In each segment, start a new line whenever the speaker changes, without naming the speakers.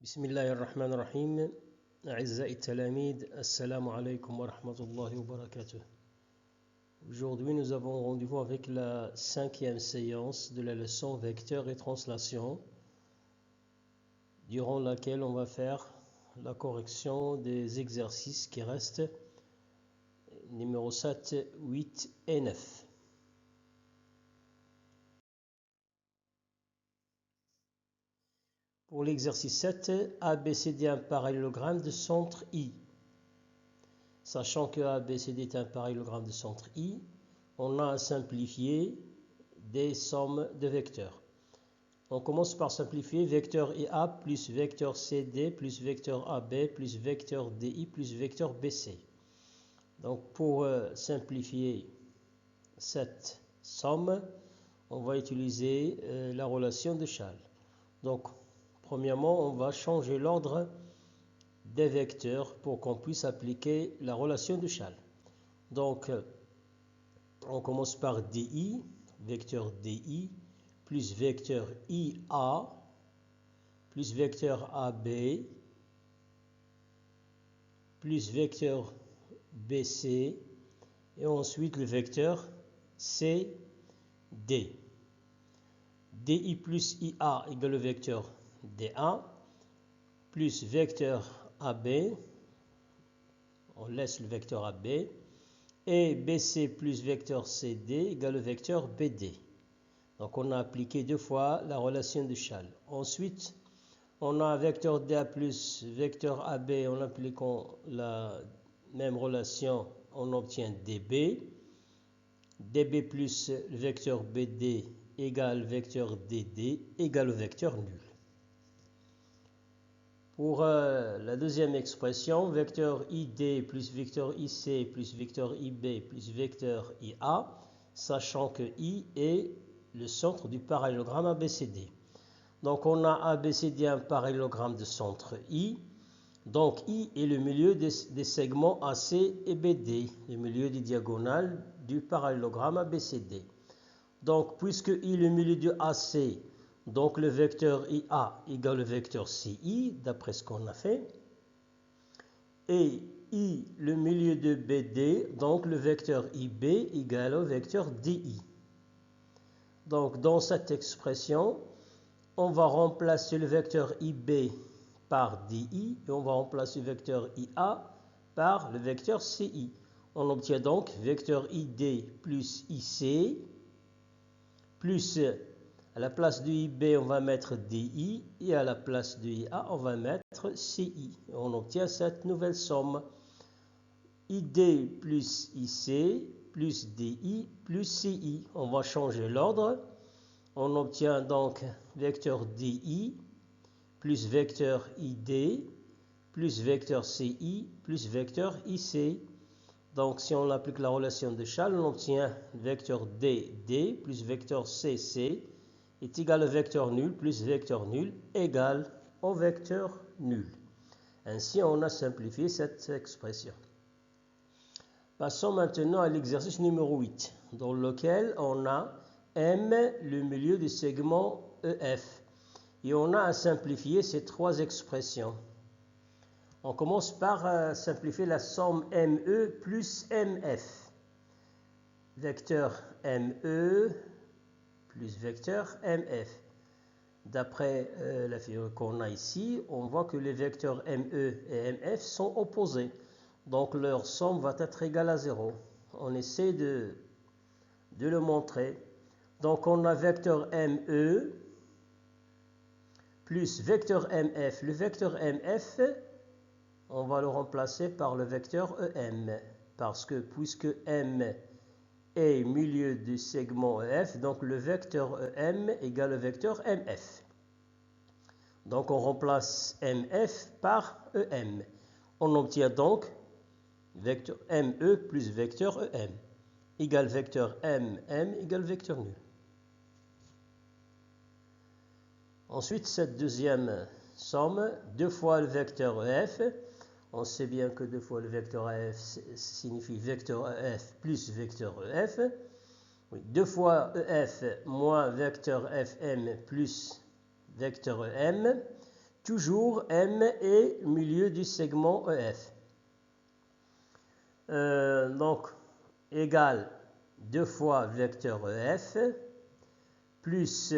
بسم الله الرحمن الرحيم أعزائي التلاميذ السلام عليكم ورحمة الله وبركاته. Aujourd'hui nous avons rendez-vous avec la 5e séance de la leçon vecteurs et translation, durant laquelle on va faire la correction des exercices qui restent, numéro 7, 8 et 9. Pour l'exercice 7, ABCD est un parallélogramme de centre I. Sachant que ABCD est un parallélogramme de centre I, on a à simplifier des sommes de vecteurs. On commence par simplifier vecteur IA plus vecteur CD plus vecteur AB plus vecteur DI plus vecteur BC. Donc pour simplifier cette somme, on va utiliser la relation de Schall. Donc premièrement, on va changer l'ordre des vecteurs pour qu'on puisse appliquer la relation de Schall. Donc, on commence par DI, vecteur DI, plus vecteur IA, plus vecteur AB, plus vecteur BC, et ensuite le vecteur CD. DI plus IA égale le vecteur DA, plus vecteur AB, on laisse le vecteur AB, et BC plus vecteur CD égale le vecteur BD. Donc on a appliqué deux fois la relation de Schall. Ensuite, on a vecteur DA plus vecteur AB, en appliquant la même relation, on obtient DB. DB plus le vecteur BD égale vecteur DD égale le vecteur nul. Pour la deuxième expression, vecteur ID plus vecteur IC plus vecteur IB plus vecteur IA, sachant que I est le centre du parallélogramme ABCD. Donc on a ABCD un parallélogramme de centre I. Donc I est le milieu des segments AC et BD, le milieu des diagonales du parallélogramme ABCD. Donc puisque I est le milieu du AC, donc le vecteur IA égale le vecteur CI, d'après ce qu'on a fait. Et I, le milieu de BD, donc le vecteur IB égale au vecteur DI. Donc dans cette expression, on va remplacer le vecteur IB par DI et on va remplacer le vecteur IA par le vecteur CI. On obtient donc vecteur ID plus IC plus... À la place de IB, on va mettre DI et à la place de IA, on va mettre CI. Et on obtient cette nouvelle somme. ID plus IC plus DI plus CI. On va changer l'ordre. On obtient donc vecteur DI plus vecteur ID plus vecteur CI plus vecteur IC. Donc si on applique la relation de Schall, on obtient vecteur DD plus vecteur CC est égal au vecteur nul plus vecteur nul égale au vecteur nul. Ainsi, on a simplifié cette expression. Passons maintenant à l'exercice numéro 8, dans lequel on a M, le milieu du segment EF. Et on a à simplifier ces trois expressions. On commence par simplifier la somme ME plus MF. Vecteur ME plus vecteur MF. D'après la figure qu'on a ici, on voit que les vecteurs ME et MF sont opposés. Donc leur somme va être égale à 0. On essaie de le montrer. Donc on a vecteur ME plus vecteur MF. Le vecteur MF, on va le remplacer par le vecteur EM. Parce que puisque M et milieu du segment EF, donc le vecteur EM égale le vecteur MF. Donc on remplace MF par EM. On obtient donc vecteur ME plus vecteur EM égale vecteur MM égale vecteur nul. Ensuite, cette deuxième somme, 2 fois le vecteur EF. On sait bien que 2 fois le vecteur EF signifie vecteur EF plus vecteur EF. Oui, 2 fois EF moins vecteur FM plus vecteur EM, toujours M est le milieu du segment EF. Donc, égale 2 fois vecteur EF plus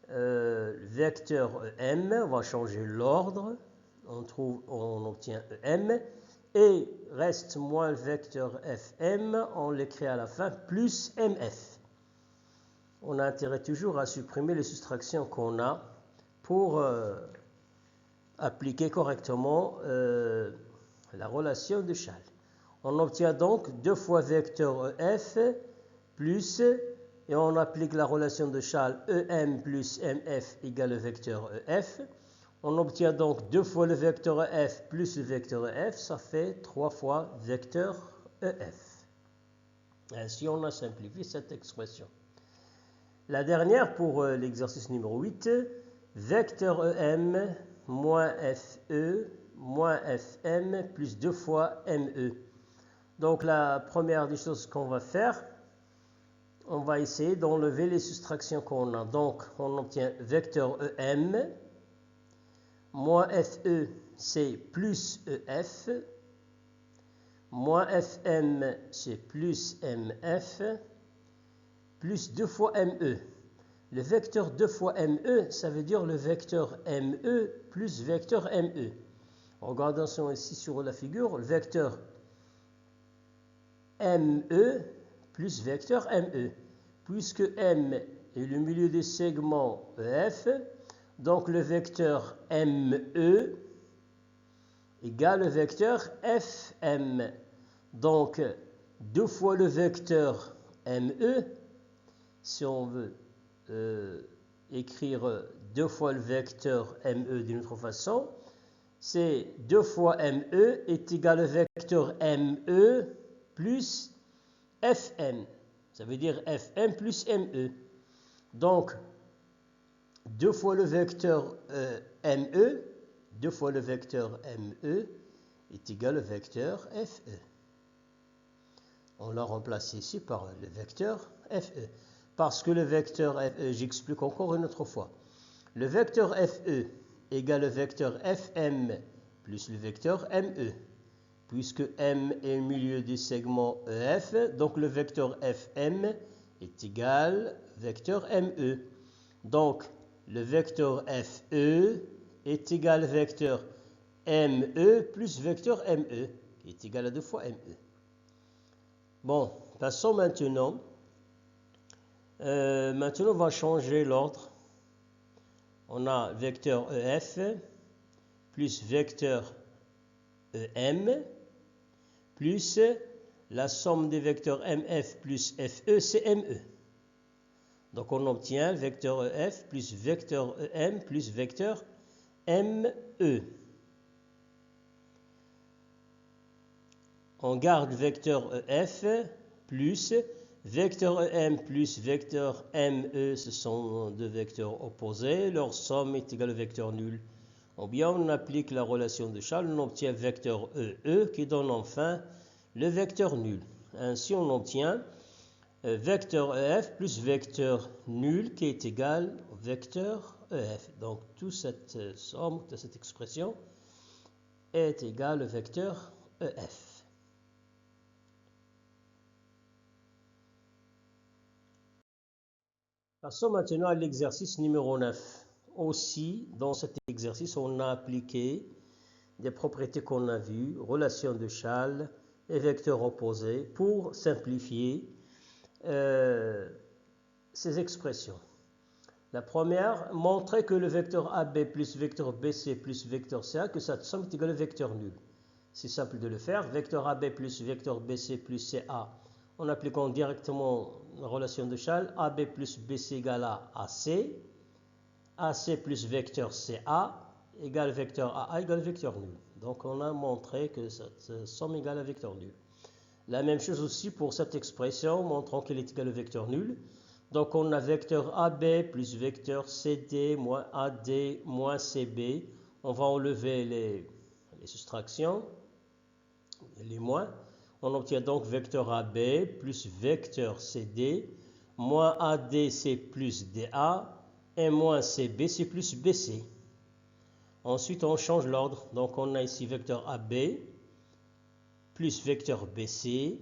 vecteur EM, on va changer l'ordre, on obtient EM, et reste moins le vecteur FM, on l'écrit à la fin, plus MF. On a intérêt toujours à supprimer les soustractions qu'on a pour appliquer correctement la relation de Schall. On obtient donc 2 fois vecteur EF plus, et on applique la relation de Schall EM plus MF égale le vecteur EF. On obtient donc 2 fois le vecteur EF plus le vecteur EF, ça fait 3 fois vecteur EF. Ainsi, on a simplifié cette expression. La dernière pour l'exercice numéro 8, vecteur EM moins FE moins FM plus 2 fois ME. Donc la première des choses qu'on va faire, on va essayer d'enlever les soustractions qu'on a. Donc on obtient vecteur EM moins FE, c'est plus EF, moins FM, c'est plus MF, plus 2 fois ME. Le vecteur 2 fois ME, ça veut dire le vecteur ME plus vecteur ME. Regardons ici sur la figure, le vecteur ME plus vecteur ME. Puisque M est le milieu des segments EF, donc le vecteur ME égale le vecteur FM. Donc 2 fois le vecteur ME, si on veut écrire 2 fois le vecteur ME d'une autre façon, c'est 2 fois ME est égal au vecteur ME plus FM. Ça veut dire FM plus ME. Donc, 2 fois le vecteur ME, 2 fois le vecteur ME est égal au vecteur FE. On l'a remplacé ici par le vecteur FE. Parce que le vecteur FE, j'explique encore une autre fois. Le vecteur FE égale le vecteur FM plus le vecteur ME. Puisque M est au milieu du segment EF, donc le vecteur FM est égal au vecteur ME. Donc, le vecteur FE est égal au vecteur ME plus vecteur ME, qui est égal à 2 fois ME. Bon, passons maintenant. Maintenant, on va changer l'ordre. On a vecteur EF plus vecteur EM plus la somme des vecteurs MF plus FE, c'est ME. Donc on obtient vecteur EF plus vecteur EM plus vecteur ME. On garde vecteur EF plus vecteur EM plus vecteur ME, ce sont deux vecteurs opposés, leur somme est égale au vecteur nul. Ou bien on applique la relation de Schall, on obtient vecteur EE qui donne enfin le vecteur nul. Ainsi on obtient vecteur EF plus vecteur nul qui est égal au vecteur EF. Donc toute cette somme, toute cette expression est égale au vecteur EF. Passons maintenant à l'exercice numéro 9. Aussi, dans cet exercice, on a appliqué des propriétés qu'on a vues, relation de Schall et vecteurs opposés, pour simplifier ces expressions. La première, montrer que le vecteur AB plus vecteur BC plus vecteur CA, que cette somme est égale au vecteur nul. C'est simple de le faire. Vecteur AB plus vecteur BC plus CA, en appliquant directement la relation de Schall, AB plus BC égale à AC, AC plus vecteur CA égale vecteur AA égale vecteur nul. Donc on a montré que cette somme égale à vecteur nul. La même chose aussi pour cette expression, montrant qu'elle est égale au vecteur nul. Donc on a vecteur AB plus vecteur CD moins AD moins CB. On va enlever les soustractions, les moins. On obtient donc vecteur AB plus vecteur CD moins ADC plus DA et moins CBC plus BC. Ensuite, on change l'ordre. Donc, on a ici vecteur AB plus vecteur BC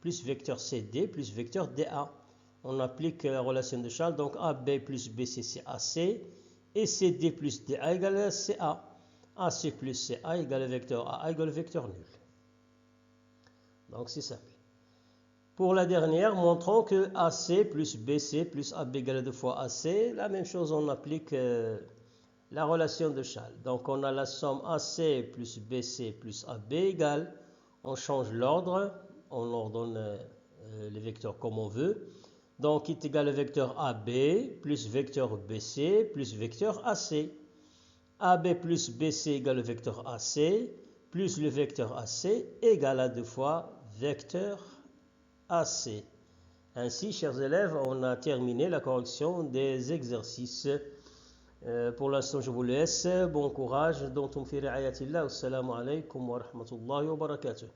plus vecteur CD plus vecteur DA. On applique la relation de Charles. Donc, AB plus BC, c'est AC. Et CD plus DA égale CA. AC plus CA égale vecteur A égale vecteur nul. Donc, c'est simple. Pour la dernière, montrons que AC plus BC plus AB égale 2 fois AC. La même chose, on applique la relation de Charles. Donc, on a la somme AC plus BC plus AB égale, on change l'ordre, on ordonne les vecteurs comme on veut. Donc, il est égal au vecteur AB plus vecteur BC plus vecteur AC. AB plus BC égale au vecteur AC plus le vecteur AC égale à 2 fois vecteur AC. Ainsi, chers élèves, on a terminé la correction des exercices. Pour l'instant, je vous laisse. Bon courage. Assalamu alaikum wa rahmatullahi wa barakatuh.